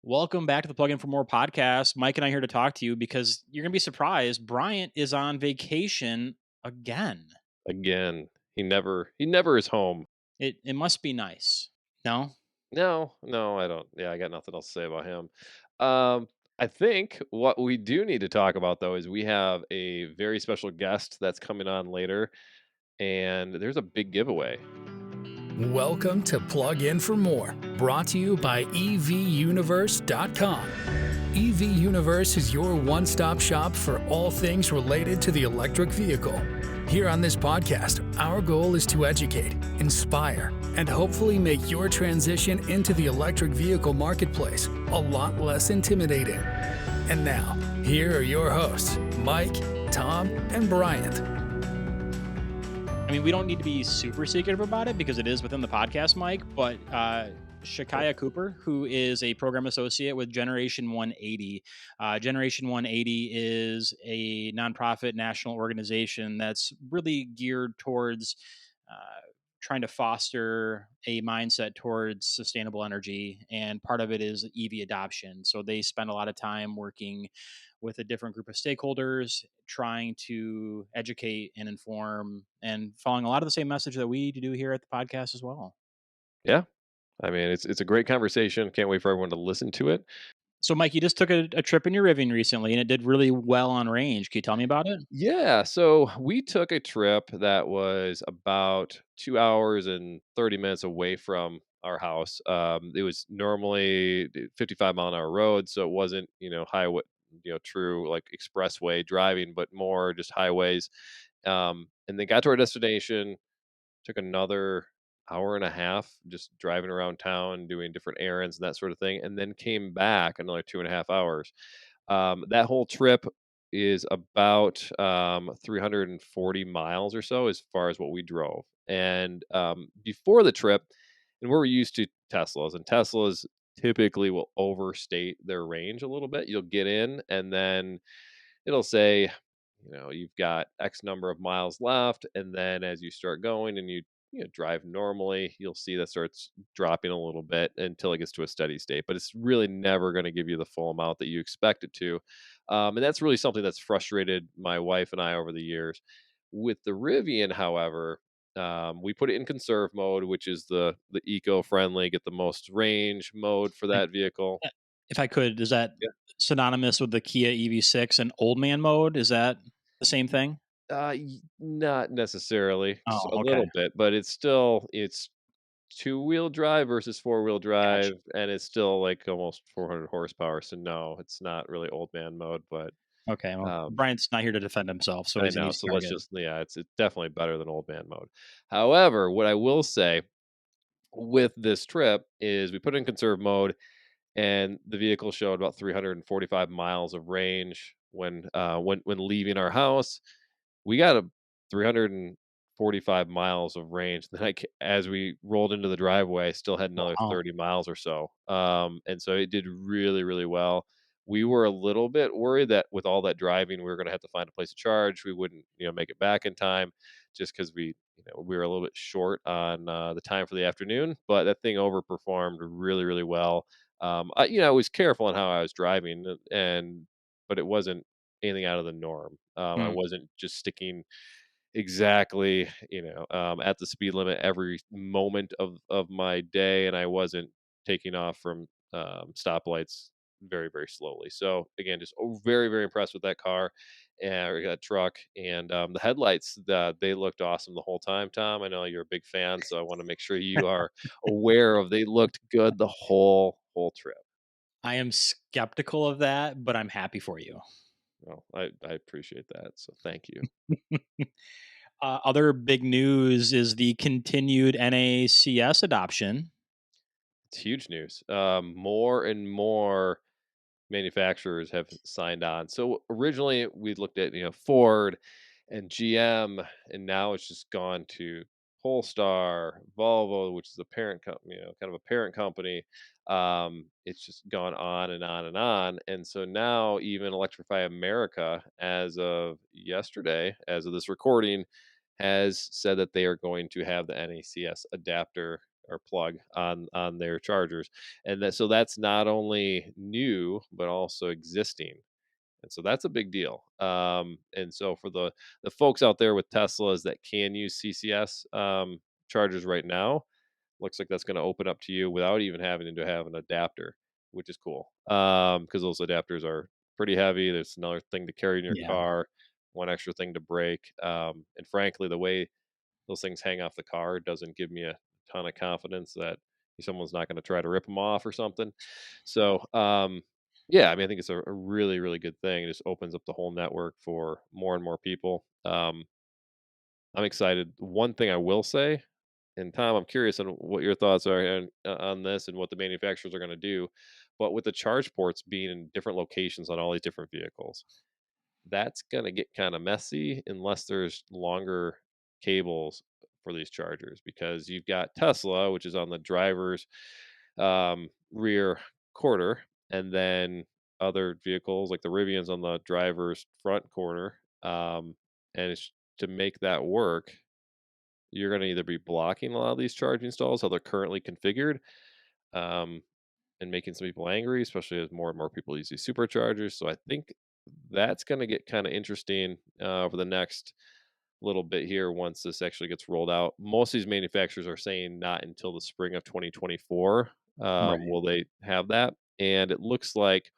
Welcome back to the Plug In for More podcast. Mike and I are here to talk to you because you're going to be surprised. Bryant is on vacation again. Again, he never is home. It must be nice. No? No, no, I don't. Yeah, I got nothing else to say about him. I think what we do need to talk about though is we have a very special guest that's coming on later, and there's a big giveaway. Welcome to Plug In for More, brought to you by EVUniverse.com. EV Universe is your one stop shop for all things related to the electric vehicle. Here on this podcast, our goal is to educate, inspire, and hopefully make your transition into the electric vehicle marketplace a lot less intimidating. And now, here are your hosts, Mike, Tom, and Bryant. I mean, we don't need to be super secretive about it because it is within the podcast, Mike, but Shakaya Cooper, who is a program associate with Generation 180. Generation 180 is a nonprofit national organization that's really geared towards uh, trying to foster a mindset towards sustainable energy. And part of it is EV adoption. So they spend a lot of time working with a different group of stakeholders, trying to educate and inform and following a lot of the same message that we do here at the podcast as well. Yeah, I mean it's a great conversation. Can't wait for everyone to listen to it. So, Mike, you just took a trip in your Rivian recently, and it did really well on range. Can you tell me about it? Yeah, so we took a trip that was about 2 hours and 30 minutes away from our house. It was normally 55-mile-an-hour road, so it wasn't, highway, true like expressway driving, but more just highways. And then got to our destination, took another hour and a half just driving around town, doing different errands and that sort of thing, and then came back another 2.5 hours. That whole trip is about 340 miles or so as far as what we drove. And before the trip, and we're used to Teslas, and Teslas typically will overstate their range a little bit. You'll get in, and then it'll say, you've got X number of miles left, and then as you start going and you drive normally, you'll see that starts dropping a little bit until it gets to a steady state. But it's really never going to give you the full amount that you expect it to, and that's really something that's frustrated my wife and I over the years. With the Rivian, however, we put it in conserve mode, which is the eco-friendly, get the most range mode for Like, that vehicle. eh, if I could, is that synonymous with the Kia EV6 and old man mode? Is that the same thing? Not necessarily, just a Oh, okay. little bit, but it's two-wheel drive versus four-wheel Gotcha. drive, and it's still, like, almost 400 horsepower, so no, it's not really old man mode, but, Okay. Well, um, Bryant's not here to defend himself, so I he's an know, easy so let's target. just yeah, it's definitely better than old man mode. However, what I will say with this trip is we put it in conserve mode, and the vehicle showed about 345 miles of range when leaving our house. We got a 345 miles of range. Then as we rolled into the driveway, I still had another Wow. 30 miles or so. And so it did really, really well. We were a little bit worried that with all that driving, we were going to have to find a place to charge. We wouldn't, make it back in time, just because we were a little bit short on the time for the afternoon. But that thing overperformed really, really well. I was careful on how I was driving, but it wasn't anything out of the norm. I Hmm. wasn't just sticking exactly, at the speed limit every moment of my day, and I wasn't taking off from stoplights very, very slowly. So again, just very, very impressed with that car or that truck, and the headlights. They looked awesome the whole time. Tom, I know you're a big fan, so I want to make sure you are aware of. They looked good the whole trip. I am skeptical of that, but I'm happy for you. Well, I appreciate that. So thank you. Other big news is the continued NACS adoption. It's huge news. More and more manufacturers have signed on. So originally we looked at Ford and GM, and now it's just gone to Polestar, Volvo, which is a parent company, kind of a parent company. It's just gone on and on and on, and so now even Electrify America, as of yesterday, as of this recording, has said that they are going to have the NACS adapter or plug on their chargers, and so that's not only new but also existing, and so that's a big deal. And so for the folks out there with Teslas that can use CCS chargers right now, looks like that's going to open up to you without even having to have an adapter, which is cool. Because those adapters are pretty heavy. There's another thing to carry in your Yeah. car, one extra thing to break. And frankly, the way those things hang off the car doesn't give me a ton of confidence that someone's not going to try to rip them off or something. So, yeah, I mean, I think it's a really, really good thing. It just opens up the whole network for more and more people. I'm excited. One thing I will say, and Tom, I'm curious on what your thoughts are on this and what the manufacturers are going to do. But with the charge ports being in different locations on all these different vehicles, that's going to get kind of messy unless there's longer cables for these chargers, because you've got Tesla, which is on the driver's rear quarter, and then other vehicles like the Rivian's on the driver's front quarter. And to make that work, you're going to either be blocking a lot of these charging stalls how they're currently configured, um, and making some people angry, especially as more and more people use these superchargers. So I think that's going to get kind of interesting over the next little bit here once this actually gets rolled out. Most of these manufacturers are saying not until the spring of 2024 Right. will they have that. And it looks like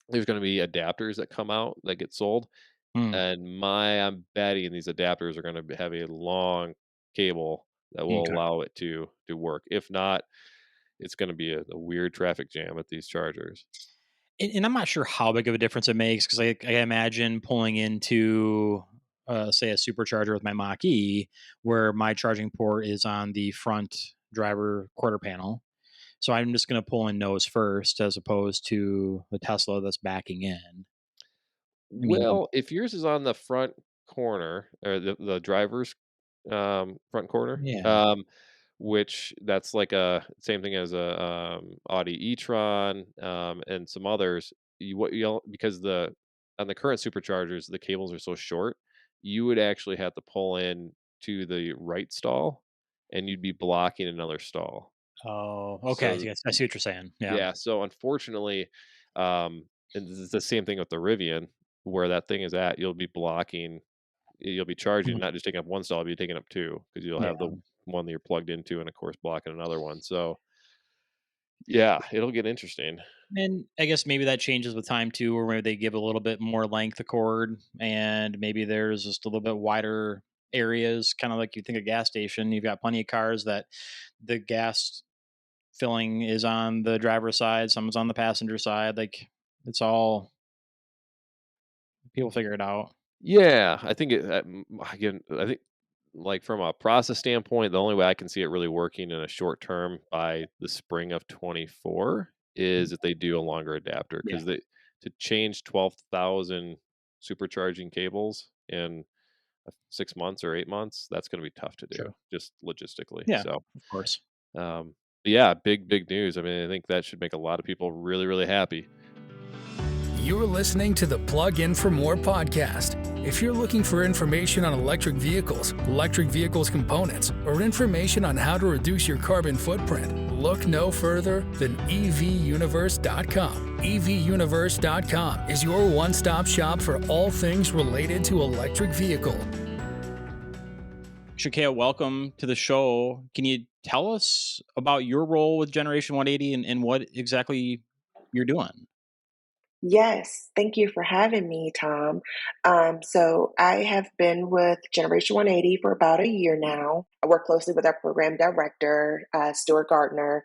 there's going to be adapters that come out that get sold, Hmm. and I'm betting these adapters are gonna have a long cable that will Okay. allow it to work. If not, it's gonna be a weird traffic jam at these chargers. And I'm not sure how big of a difference it makes because I imagine pulling into, say, a supercharger with my Mach E, where my charging port is on the front driver quarter panel. So I'm just going to pull in nose first as opposed to the Tesla that's backing in. I mean, Well, if yours is on the front corner or the driver's front corner, yeah. which that's like a same thing as a Audi e-tron, and some others. Because the on the current superchargers the cables are so short, you would actually have to pull in to the right stall, and you'd be blocking another stall. Oh, okay. So Yes, I see what you're saying. Yeah. yeah, so unfortunately, and this is the same thing with the Rivian, where that thing is at, you'll be charging, Mhm. not just taking up one stall, you'll be taking up two, because you'll have the Yeah. one that you're plugged into and of course blocking another one. So yeah, it'll get interesting. And I guess maybe that changes with time too, or maybe they give a little bit more length of cord, and maybe there's just a little bit wider areas, kind of like you think a gas station. You've got plenty of cars that the gas filling is on the driver's side, someone's on the passenger side. Like it's all people figure it out. Yeah, I think again, I think like from a process standpoint, the only way I can see it really working in a short term by the spring of 24 is if they do a longer adapter, Yeah, because they to change 12,000 supercharging cables in 6 months or 8 months, that's going to be tough to do true. just logistically. Yeah, So, of course. but yeah, big news. I mean, I think that should make a lot of people really, really happy. You're listening to the Plug In for More podcast. If you're looking for information on electric vehicles components, or information on how to reduce your carbon footprint, look no further than evuniverse.com. evuniverse.com is your one-stop shop for all things related to electric vehicle. Shakaya, welcome to the show. Can you tell us about your role with Generation 180 and what exactly you're doing? Yes, thank you for having me, Tom. So I have been with Generation 180 for about a year now. I work closely with our program director, Stuart Gardner,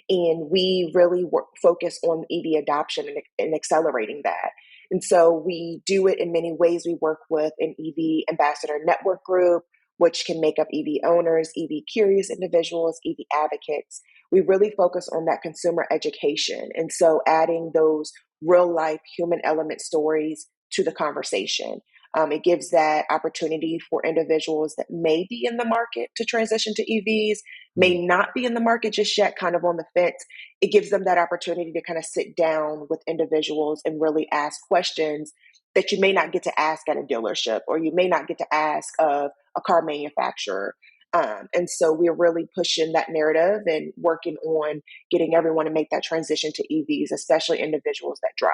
and we really focus on EV adoption and accelerating that. And so we do it in many ways. We work with an EV ambassador network group, which can make up EV owners, EV curious individuals, EV advocates. We really focus on that consumer education. And so adding those real life human element stories to the conversation. It gives that opportunity for individuals that may be in the market to transition to EVs, Hmm. may not be in the market just yet, kind of on the fence. It gives them that opportunity to kind of sit down with individuals and really ask questions that you may not get to ask at a dealership or you may not get to ask of a car manufacturer. And so we're really pushing that narrative and working on getting everyone to make that transition to EVs, especially individuals that drive.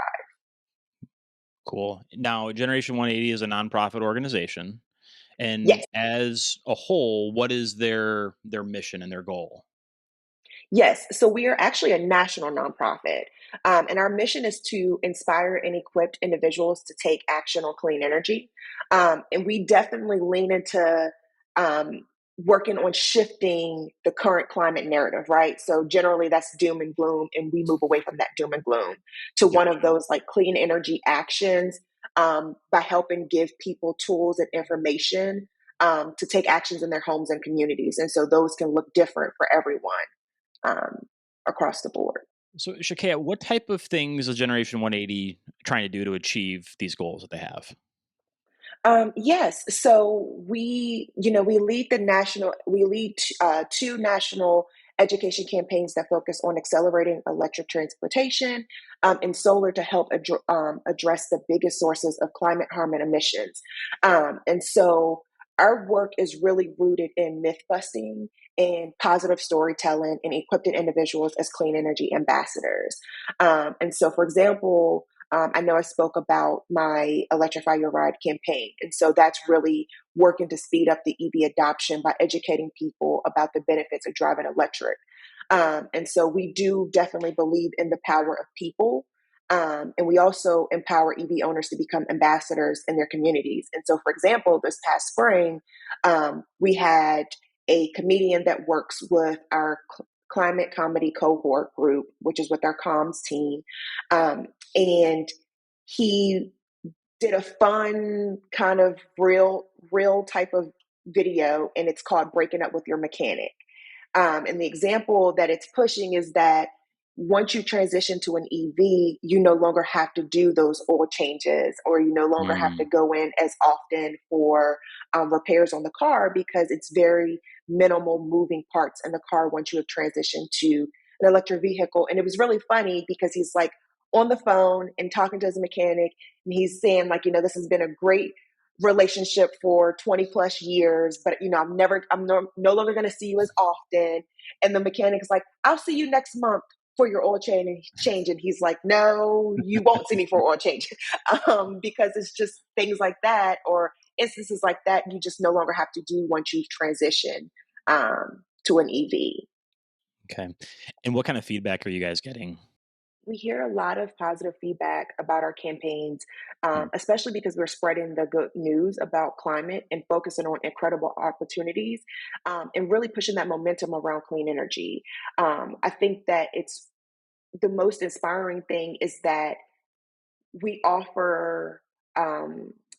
Cool. Now, Generation 180 is a nonprofit organization, and Yes. as a whole, what is their mission and their goal? Yes, so we are actually a national nonprofit, and our mission is to inspire and equip individuals to take action on clean energy. And we definitely lean into um, working on shifting the current climate narrative, right? So generally, that's doom and gloom, and we move away from that doom and gloom to one of Gotcha. those like clean energy actions by helping give people tools and information to take actions in their homes and communities. And so those can look different for everyone um, across the board. So, Shakaya, what type of things is Generation 180 trying to do to achieve these goals that they have? Yes, so we lead two national education campaigns that focus on accelerating electric transportation and solar to help address the biggest sources of climate harm and emissions. And so our work is really rooted in myth busting and positive storytelling and equipping individuals as clean energy ambassadors. And so, for example, I know I spoke about my Electrify Your Ride campaign. And so that's really working to speed up the EV adoption by educating people about the benefits of driving electric. And so we do definitely believe in the power of people. And we also empower EV owners to become ambassadors in their communities. And so, for example, this past spring, we had a comedian that works with our climate comedy cohort group, which is with our comms team. And he did a fun kind of real type of video, and it's called Breaking Up with Your Mechanic. And the example that it's pushing is that once you transition to an EV, you no longer have to do those oil changes, or you no longer have to Mm, go in as often for repairs on the car because it's very minimal moving parts in the car once you have transitioned to an electric vehicle. And it was really funny because he's like on the phone and talking to his mechanic, and he's saying, like, this has been a great relationship for 20 plus years, but I'm no longer going to see you as often. And the mechanic's like, I'll see you next month for your oil change. And he's like, no, you won't see me for oil change. Because it's just things like that, or instances like that, you just no longer have to do once you've transitioned to an EV. okay. And what kind of feedback are you guys getting? We hear a lot of positive feedback about our campaigns, Mm, especially because we're spreading the good news about climate and focusing on incredible opportunities and really pushing that momentum around clean energy. I think that it's the most inspiring thing is that we offer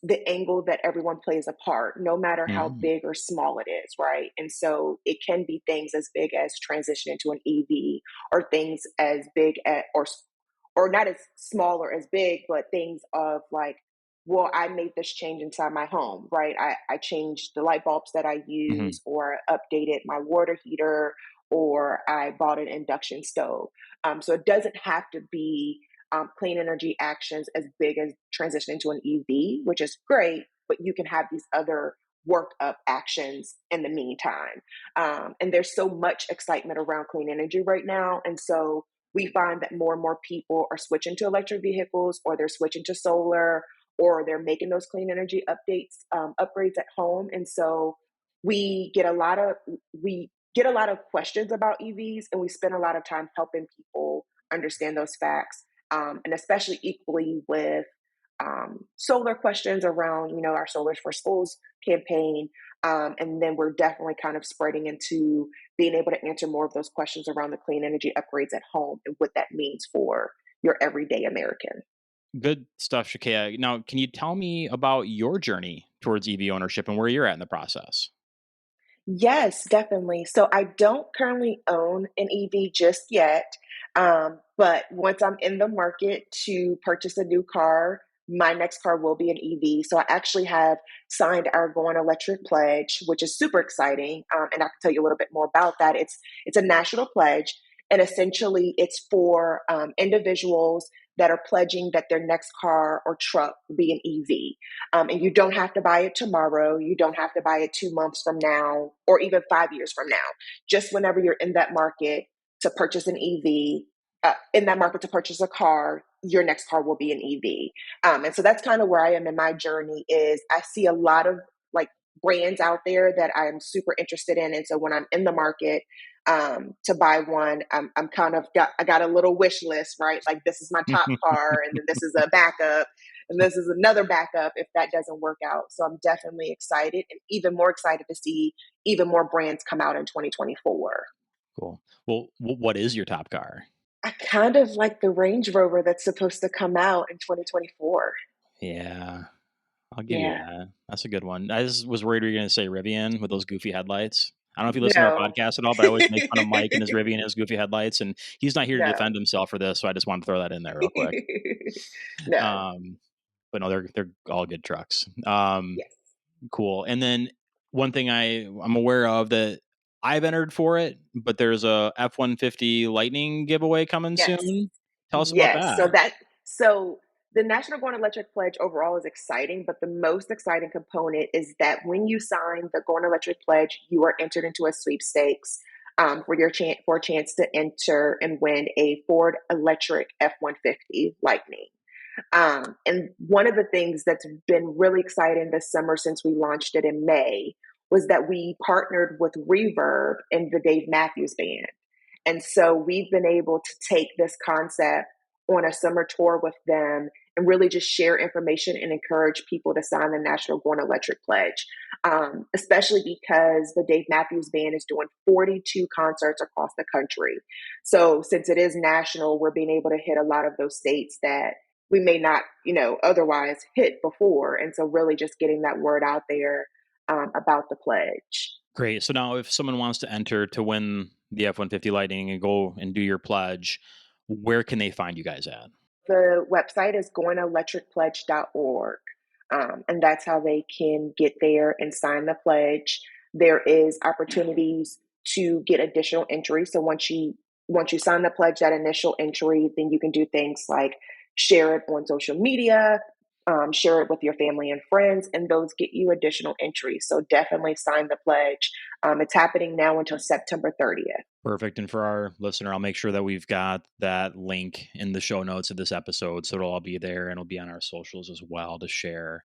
the angle that everyone plays a part, no matter how mm, big or small it is, right? And so it can be things as big as transitioning to an EV, or things as big at, or not as small or as big, but things of like, well, I made this change inside my home, right? I changed the light bulbs that I mhm. use, or updated my water heater, or I bought an induction stove. So it doesn't have to be clean energy actions as big as transitioning to an EV, which is great, but you can have these other work up actions in the meantime. And there's so much excitement around clean energy right now. And so we find that more and more people are switching to electric vehicles, or they're switching to solar, or they're making those clean energy upgrades at home. And so we get a lot of we get a lot of questions about EVs, and we spend a lot of time helping people understand those facts, and especially equally with solar questions around, our Solars for Schools campaign. And then we're definitely kind of spreading into being able to answer more of those questions around the clean energy upgrades at home and what that means for your everyday American. Good stuff, Shakaya. Now, can you tell me about your journey towards EV ownership and where you're at in the process? Yes, definitely. So I don't currently own an EV just yet, but once I'm in the market to purchase a new car, my next car will be an EV. So I actually have signed our Going Electric pledge, which is super exciting, and I can tell you a little bit more about that. It's a national pledge, And essentially, it's for individuals that are pledging that their next car or truck will be an EV. And you don't have to buy it tomorrow. You don't have to buy it 2 months from now or even 5 years from now. Just whenever you're in that market to purchase an EV, in that market to purchase a car, your next car will be an EV. And so that's kind of where I am in my journey. Is I see a lot of like brands out there that I'm super interested in. And so when I'm in the market to buy one, I'm kind of I got a little wish list, right? Like this is my top car, and then this is a backup, and this is another backup if that doesn't work out. So I'm definitely excited, and even more excited to see even more brands come out in 2024. Cool. Well, what is your top car? I kind of like the Range Rover that's supposed to come out in 2024. Yeah, I'll give you Yeah. that. That's a good one. I just was worried you were going to say Rivian with those goofy headlights. I don't know if you listen to our No. podcast at all, but I always make fun of Mike and his Rivian and his goofy headlights, and he's not here to No. defend himself for this, so I just wanted to throw that in there real quick. No. Um, but no, they're all good trucks. Yes. Cool. And then one thing I'm aware of that I've entered for it, but there's a F-150 Lightning giveaway coming Yes. soon. Tell us about Yes. that. So the National Going Electric Pledge overall is exciting, but the most exciting component is that when you sign the Going Electric Pledge, you are entered into a sweepstakes for a chance to enter and win a Ford electric F-150 Lightning. And one of the things that's been really exciting this summer since we launched it in May was that we partnered with Reverb and the Dave Matthews Band. And so we've been able to take this concept on a summer tour with them and really just share information and encourage people to sign the National Going Electric Pledge, especially because the Dave Matthews Band is doing 42 concerts across the country. So since it is national, we're being able to hit a lot of those states that we may not, otherwise hit before. And so really just getting that word out there about the pledge. Great. So now if someone wants to enter to win the F-150 Lightning and go and do your pledge, where can they find you guys at? The website is goingelectricpledge.org. And that's how they can get there and sign the pledge. There is opportunities to get additional entries. So once you sign the pledge, that initial entry, then you can do things like share it on social media, share it with your family and friends, and those get you additional entries. So definitely sign the pledge. It's happening now until September 30th. Perfect. And for our listener, I'll make sure that we've got that link in the show notes of this episode. So it'll all be there and it'll be on our socials as well to share.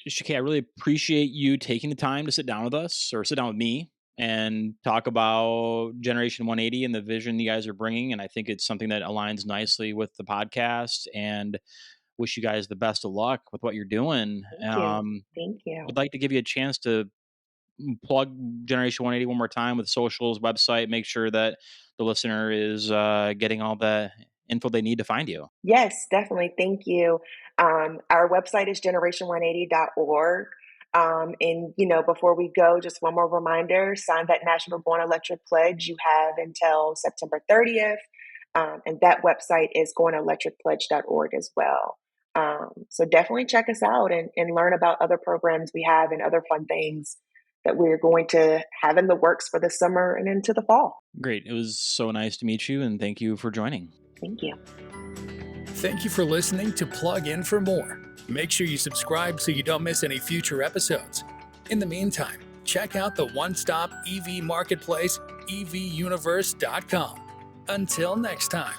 Shakay, I really appreciate you taking the time to sit down with us or sit down with me and talk about Generation 180 and the vision you guys are bringing. And I think it's something that aligns nicely with the podcast, and wish you guys the best of luck with what you're doing. Thank you. Thank you. Would like to give you a chance to plug Generation 180 one more time with socials, website, make sure that the listener is getting all the info they need to find you. Yes, definitely. Thank you. Our website is generation180.org. And, before we go, just one more reminder, sign that National Going Electric Pledge. You have until September 30th. And that website is goingelectricpledge.org as well. So definitely check us out and learn about other programs we have and other fun things that we're going to have in the works for the summer and into the fall. Great. It was so nice to meet you, and thank you for joining. Thank you. Thank you for listening to Plug In for More. Make sure you subscribe so you don't miss any future episodes. In the meantime, check out the one-stop EV marketplace, evuniverse.com. Until next time.